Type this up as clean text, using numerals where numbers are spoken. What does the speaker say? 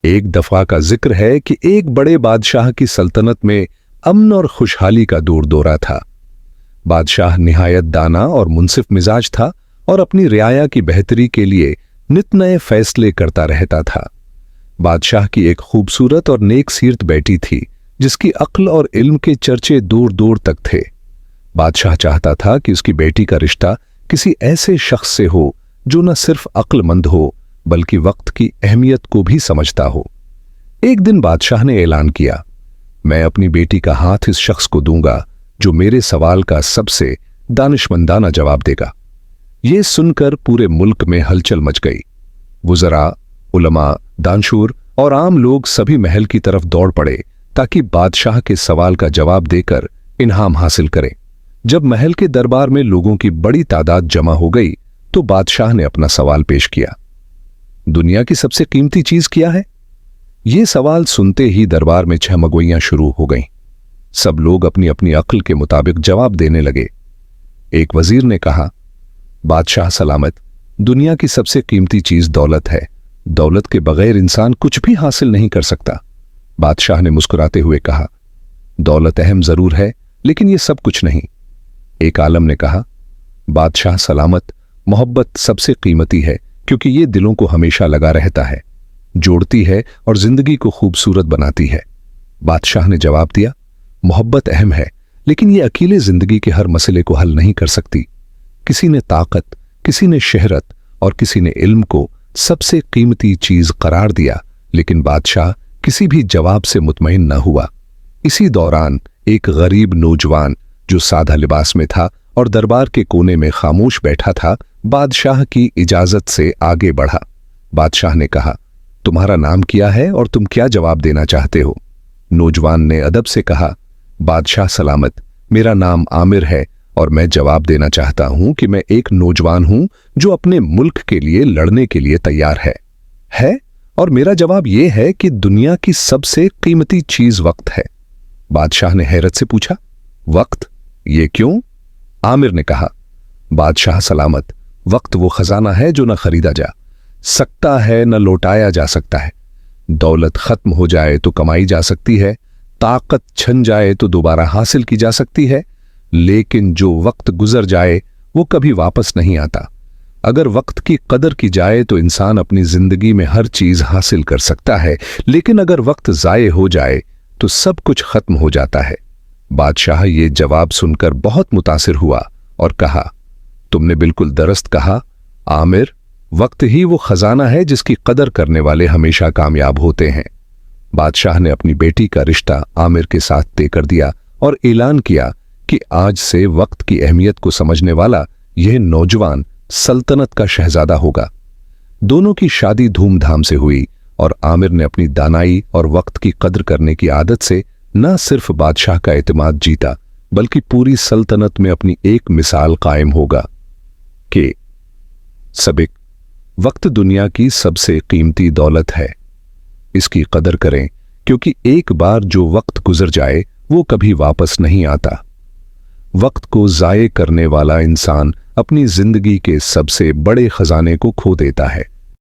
ایک दफा का जिक्र है कि एक बड़े बादशाह की सल्तनत में अमन और खुशहाली का दौर दौरा था। बादशाह निहायत दाना और मुंसिफ मिजाज था और अपनी रियाया की बेहतरी के लिए नित नए फैसले करता रहता था। बादशाह की एक खूबसूरत और नेक सीरत बेटी थी जिसकी अक्ल और इल्म के चर्चे दूर दूर तक थे। बादशाह चाहता था कि उसकी बेटी का रिश्ता किसी ऐसे शख्स से हो जो न सिर्फ अक्लमंद हो बल्कि वक्त की अहमियत को भी समझता हो। एक दिन बादशाह ने ऐलान किया, मैं अपनी बेटी का हाथ इस शख्स को दूंगा जो मेरे सवाल का सबसे दानिशमंदाना जवाब देगा। ये सुनकर पूरे मुल्क में हलचल मच गई। वुज़रा, उलमा, दानशूर और आम लोग सभी महल की तरफ दौड़ पड़े ताकि बादशाह के सवाल का जवाब देकर इनाम हासिल करें। जब महल के दरबार में लोगों की बड़ी तादाद जमा हो गई तो बादशाह ने अपना सवाल पेश किया, दुनिया की सबसे कीमती चीज क्या है? ये सवाल सुनते ही दरबार में छहमगोइयां शुरू हो गईं। सब लोग अपनी अपनी अक्ल के मुताबिक जवाब देने लगे। एक वजीर ने कहा, बादशाह सलामत, दुनिया की सबसे कीमती चीज दौलत है। दौलत के बगैर इंसान कुछ भी हासिल नहीं कर सकता। बादशाह ने मुस्कुराते हुए कहा, दौलत अहम जरूर है लेकिन यह सब कुछ नहीं। एक आलम ने कहा, बादशाह सलामत, मोहब्बत सबसे कीमती है क्योंकि ये दिलों को हमेशा लगा रहता है, जोड़ती है और जिंदगी को खूबसूरत बनाती है। बादशाह ने जवाब दिया, मोहब्बत अहम है लेकिन ये अकेले जिंदगी के हर मसले को हल नहीं कर सकती। किसी ने ताकत, किसी ने शहरत और किसी ने इल्म को सबसे कीमती चीज करार दिया, लेकिन बादशाह किसी भी जवाब से मुतमईन न हुआ। इसी दौरान एक गरीब नौजवान जो सादा लिबास में था और दरबार के कोने में खामोश बैठा था, बादशाह की इजाजत से आगे बढ़ा। बादशाह ने कहा, तुम्हारा नाम क्या है और तुम क्या जवाब देना चाहते हो? नौजवान ने अदब से कहा, बादशाह सलामत, मेरा नाम आमिर है और मैं जवाब देना चाहता हूं कि मैं एक नौजवान हूं जो अपने मुल्क के लिए लड़ने के लिए तैयार है और मेरा जवाब यह है कि दुनिया की सबसे कीमती चीज वक्त है। बादशाह ने हैरत से पूछा, वक्त? ये क्यों? आमिर ने कहा, बादशाह सलामत, वक्त वो खजाना है जो न खरीदा जा सकता है न लौटाया जा सकता है। दौलत खत्म हो जाए तो कमाई जा सकती है, ताकत छन जाए तो दोबारा हासिल की जा सकती है, लेकिन जो वक्त गुजर जाए वो कभी वापस नहीं आता। अगर वक्त की कदर की जाए तो इंसान अपनी जिंदगी में हर चीज हासिल कर सकता है, लेकिन अगर वक्त जाए हो जाए तो सब कुछ खत्म हो जाता है। बादशाह ये जवाब सुनकर बहुत मुतासिर हुआ और कहा, तुमने बिल्कुल दुरुस्त कहा आमिर, वक्त ही वो खजाना है जिसकी कदर करने वाले हमेशा कामयाब होते हैं। बादशाह ने अपनी बेटी का रिश्ता आमिर के साथ तय कर दिया और ऐलान किया कि आज से वक्त की अहमियत को समझने वाला यह नौजवान सल्तनत का शहजादा होगा। दोनों की शादी धूमधाम से हुई और आमिर ने अपनी दानाई और वक्त की कदर करने की आदत से न सिर्फ बादशाह का एतमाद जीता बल्कि पूरी सल्तनत में अपनी एक मिसाल कायम होगा कि सबिक, वक्त दुनिया की सबसे कीमती दौलत है। इसकी कदर करें क्योंकि एक बार जो वक्त गुजर जाए वो कभी वापस नहीं आता। वक्त को जाये करने वाला इंसान अपनी जिंदगी के सबसे बड़े खजाने को खो देता है।